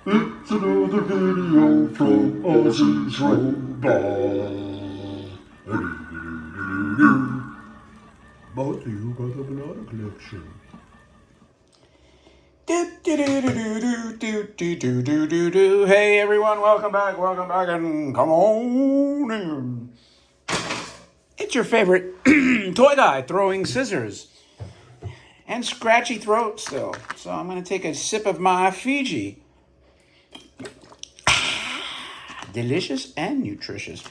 It's another video from Ozzy's Robot. Brought to you by the Banana Collection. Hey everyone, welcome back, and come on in. It's your favorite toy guy throwing scissors and scratchy throat still. So I'm going to take a sip of my Fiji. Delicious and nutritious.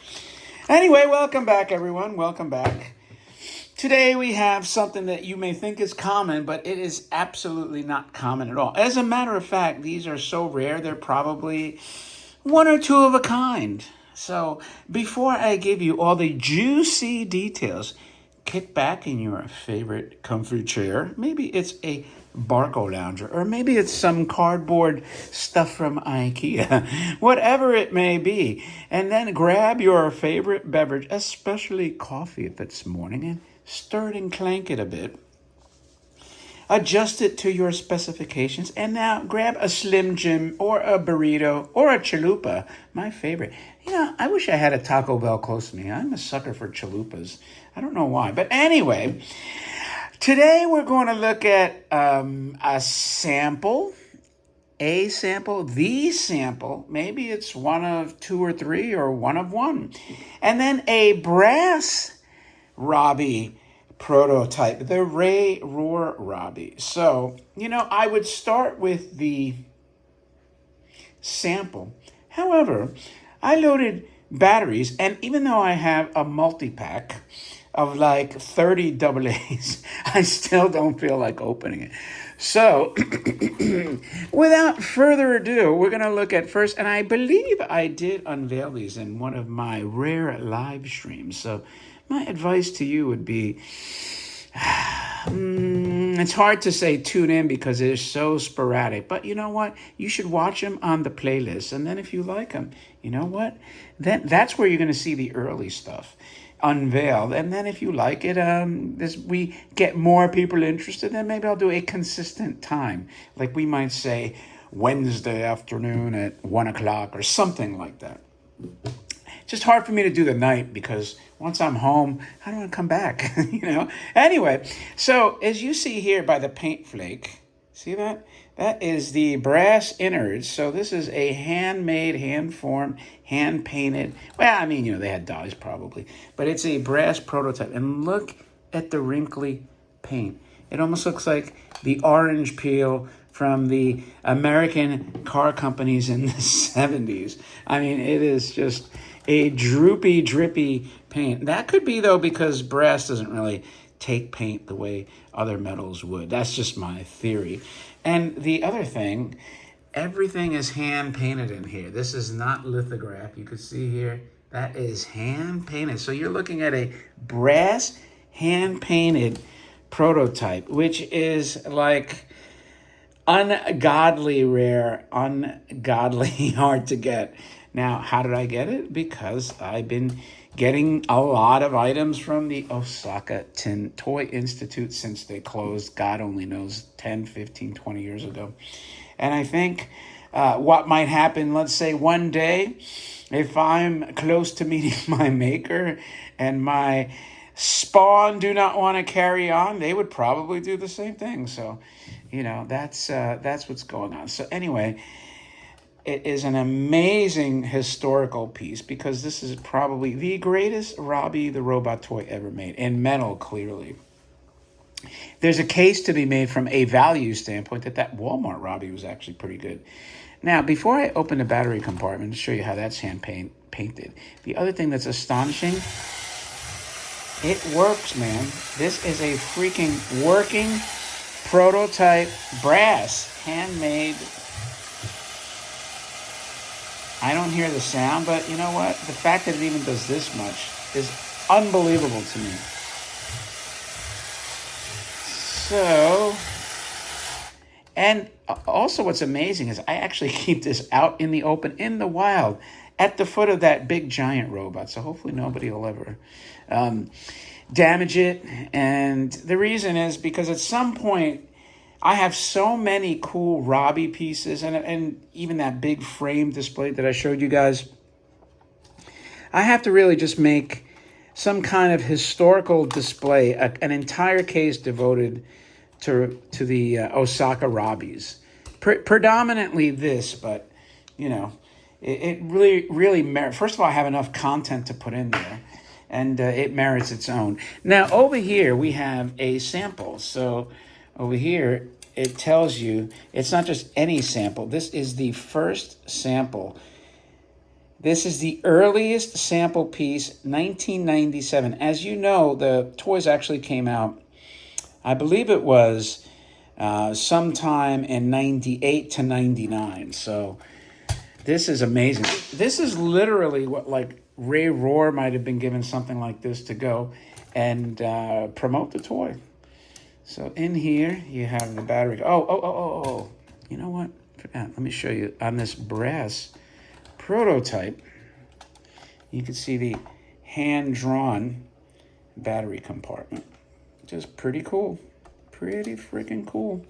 Anyway, welcome back everyone, welcome back. Today we have something that you may think is common, but it is absolutely not common at all. As a matter of fact, these are so rare, they're probably one or two of a kind. So before I give you all the juicy details, kick back in your favorite comfy chair. Maybe it's a Barco lounger, or maybe it's some cardboard stuff from IKEA, whatever it may be. And then grab your favorite beverage, especially coffee if it's morning, and stir it and clank it a bit. Adjust it to your specifications. And now grab a Slim Jim or a burrito or a chalupa, my favorite. You know, I wish I had a Taco Bell close to me. I'm a sucker for chalupas. I don't know why. But anyway, today we're going to look at the sample. Maybe it's one of two or three or one of one. And then a brass Robby prototype, the Ray Rohr Robby. So, you know, I would start with the sample. However, I loaded batteries, and even though I have a multi-pack of like 30 AA's, I still don't feel like opening it. So, without further ado, we're going to look at first, and I believe I did unveil these in one of my rare live streams. So, my advice to you would be, it's hard to say tune in because they're so sporadic. But you know what? You should watch them on the playlist. And then if you like them, you know what? Then that's where you're going to see the early stuff unveiled. And then if you like it, as we get more people interested, then maybe I'll do a consistent time. Like we might say Wednesday afternoon at 1 o'clock or something like that. Just hard for me to do the night because once I'm home, I don't want to come back, you know. Anyway, so as you see here by the paint flake, see that? That is the brass innards. So this is a handmade, hand-formed, hand-painted. Well, I mean, you know, they had dyes probably, but it's a brass prototype. And look at the wrinkly paint. It almost looks like the orange peel from the American car companies in the 70s. I mean, it is just a droopy, drippy paint. That could be, though, because brass doesn't really take paint the way other metals would. That's just my theory. And the other thing, everything is hand-painted in here. This is not lithograph. You can see here, that is hand-painted. So you're looking at a brass, hand-painted prototype, which is like ungodly rare, ungodly hard to get. Now, how did I get it? Because I've been getting a lot of items from the Osaka Tin Toy Institute since they closed, God only knows, 10, 15, 20 years ago. And I think what might happen, let's say one day, if I'm close to meeting my maker and my spawn do not want to carry on, they would probably do the same thing. So, you know, that's what's going on. So anyway, it is an amazing historical piece because this is probably the greatest Robby the Robot toy ever made, in metal, clearly. There's a case to be made from a value standpoint that Walmart Robby was actually pretty good. Now, before I open the battery compartment to show you how that's hand-painted, the other thing that's astonishing, it works, man. This is a freaking working prototype brass, handmade. I don't hear the sound, but you know what? The fact that it even does this much is unbelievable to me. So, and also what's amazing is I actually keep this out in the open, in the wild, at the foot of that big giant robot. So hopefully nobody will ever damage it. And the reason is because at some point I have so many cool Robbie pieces, and even that big frame display that I showed you guys. I have to really just make some kind of historical display, an entire case devoted to the Osaka Robbies. Predominantly this, but you know, it really merits. First of all, I have enough content to put in there, and it merits its own. Now over here we have a sample. So over here it tells you it's not just any sample. This is the first sample. This is the earliest sample piece, 1997. As you know, the toys actually came out, I believe it was sometime in 98 to 99. So this is amazing. This is literally what, like, Ray Rohr might have been given something like this to go and promote the toy. So in here you have the battery. Oh. You know what? Let me show you on this brass prototype. You can see the hand-drawn battery compartment. Just pretty cool. Pretty freaking cool.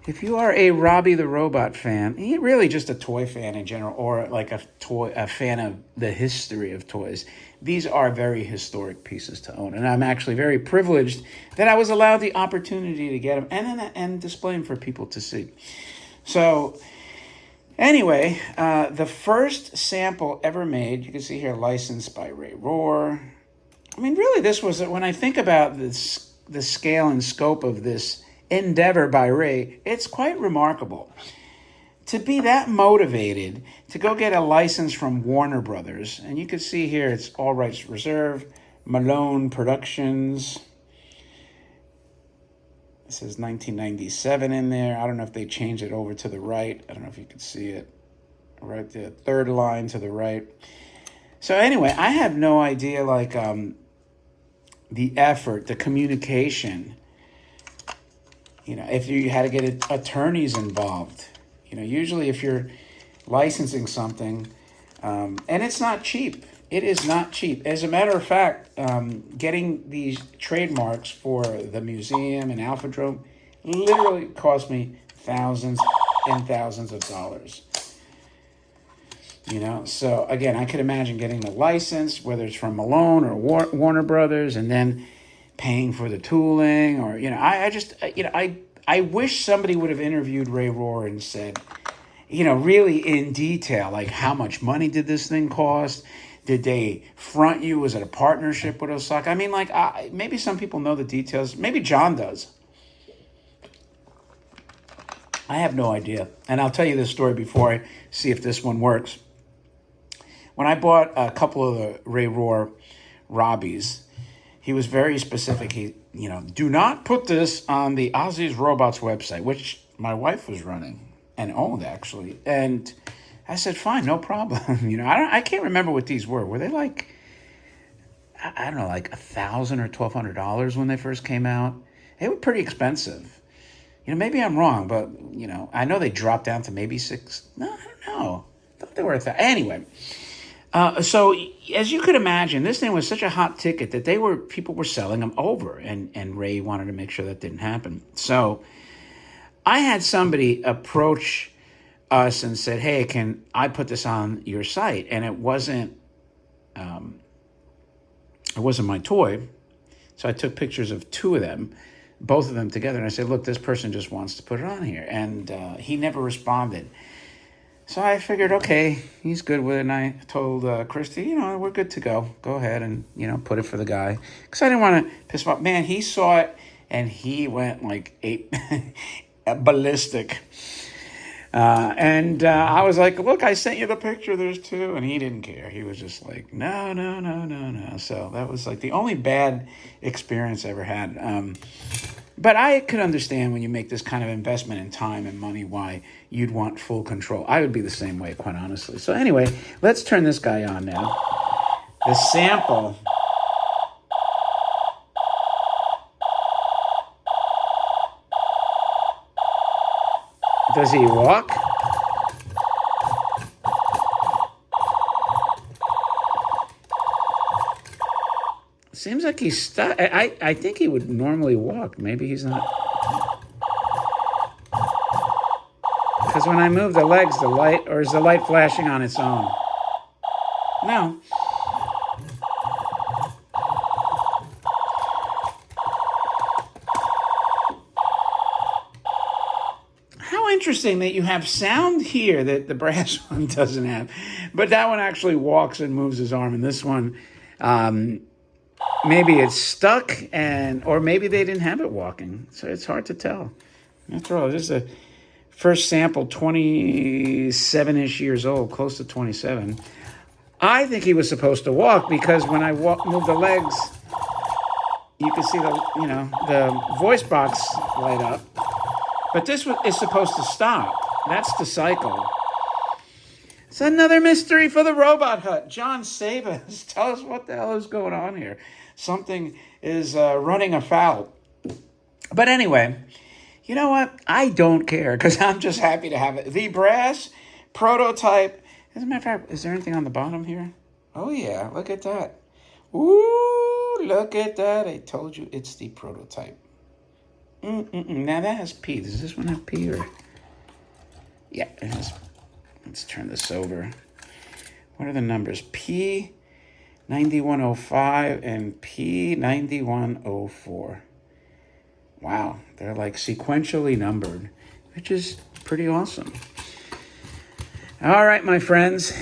If you are a Robby the Robot fan, you're really just a toy fan in general, or like a fan of the history of toys, these are very historic pieces to own. And I'm actually very privileged that I was allowed the opportunity to get them and display them for people to see. So anyway, the first sample ever made, you can see here, licensed by Ray Rohr. I mean, really, this was, when I think about this, the scale and scope of this endeavor by Ray, it's quite remarkable. To be that motivated to go get a license from Warner Brothers, and you can see here it's all rights reserved, Malone Productions. It says 1997 in there. I don't know if they changed it over to the right. I don't know if you can see it. Right there, third line to the right. So anyway, I have no idea, like, the effort, the communication. You know, if you had to get attorneys involved. You know, usually if you're licensing something, and it's not cheap. It is not cheap. As a matter of fact, getting these trademarks for the museum and Alphadrome literally cost me thousands and thousands of dollars. You know, so again, I could imagine getting the license, whether it's from Malone or Warner Brothers, and then paying for the tooling, or, you know, I wish somebody would have interviewed Ray Rohr and said, you know, really in detail, like, how much money did this thing cost? Did they front you? Was it a partnership with Osaka? I mean, like, maybe some people know the details. Maybe John does. I have no idea. And I'll tell you this story before I see if this one works. When I bought a couple of the Ray Rohr Robbies, he was very specific. He, you know, do not put this on the Ozzy's Robots website, which my wife was running and owned, actually. And I said, fine, no problem. You know, I can't remember what these were. Were they like, I don't know, like $1,000 or $1,200 when they first came out? They were pretty expensive. You know, maybe I'm wrong, but, you know, I know they dropped down to maybe $6. No, I don't know. I thought they were $1,000. Anyway, so as you could imagine, this thing was such a hot ticket that people were selling them over, and Ray wanted to make sure that didn't happen. So I had somebody approach us and said, hey, can I put this on your site? And it wasn't my toy. So I took pictures of two of them, both of them together. And I said, look, this person just wants to put it on here. And he never responded. So I figured, okay, he's good with it. And I told Christy, you know, we're good to go. Go ahead and, you know, put it for the guy. Because I didn't want to piss him off. Man, he saw it and he went like ballistic. And I was like, look, I sent you the picture. There's two. And he didn't care. He was just like, no. So that was like the only bad experience I ever had. But I could understand when you make this kind of investment in time and money, why you'd want full control. I would be the same way, quite honestly. So anyway, let's turn this guy on now. The sample. Does he walk? Seems like he's stuck. I think he would normally walk. Maybe he's not. Because when I move the legs, the light, or is the light flashing on its own? No. How interesting that you have sound here that the brass one doesn't have. But that one actually walks and moves his arm, and this one, maybe it's stuck, or maybe they didn't have it walking. So it's hard to tell. After all, this is a first sample, 27-ish years old, close to 27. I think he was supposed to walk because when I move the legs, you can see the voice box light up. But this is supposed to stop. That's the cycle. It's another mystery for the Robot Hut. John Sabas, tell us what the hell is going on here. Something is running afoul. But anyway, you know what? I don't care because I'm just happy to have it. The brass prototype. As a matter of fact, is there anything on the bottom here? Oh, yeah. Look at that. Ooh, look at that. I told you it's the prototype. Now that has P. Does this one have P or? Yeah, it has. Let's turn this over. What are the numbers? P9105 and P9104. Wow, they're like sequentially numbered, which is pretty awesome. All right, my friends.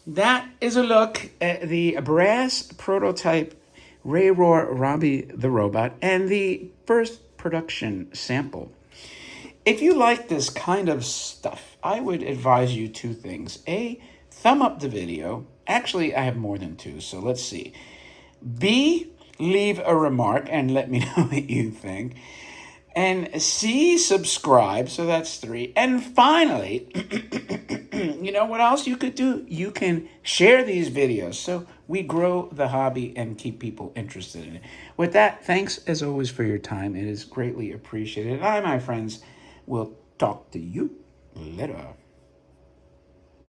That is a look at the brass prototype Ray Rohr Robby the Robot and the first production sample. If you like this kind of stuff, I would advise you two things. A, thumb up the video. Actually, I have more than two, so let's see. B, leave a remark and let me know what you think. And C, subscribe, so that's 3. And finally, you know what else you could do? You can share these videos so we grow the hobby and keep people interested in it. With that, thanks as always for your time. It is greatly appreciated. I, my friends, will talk to you later.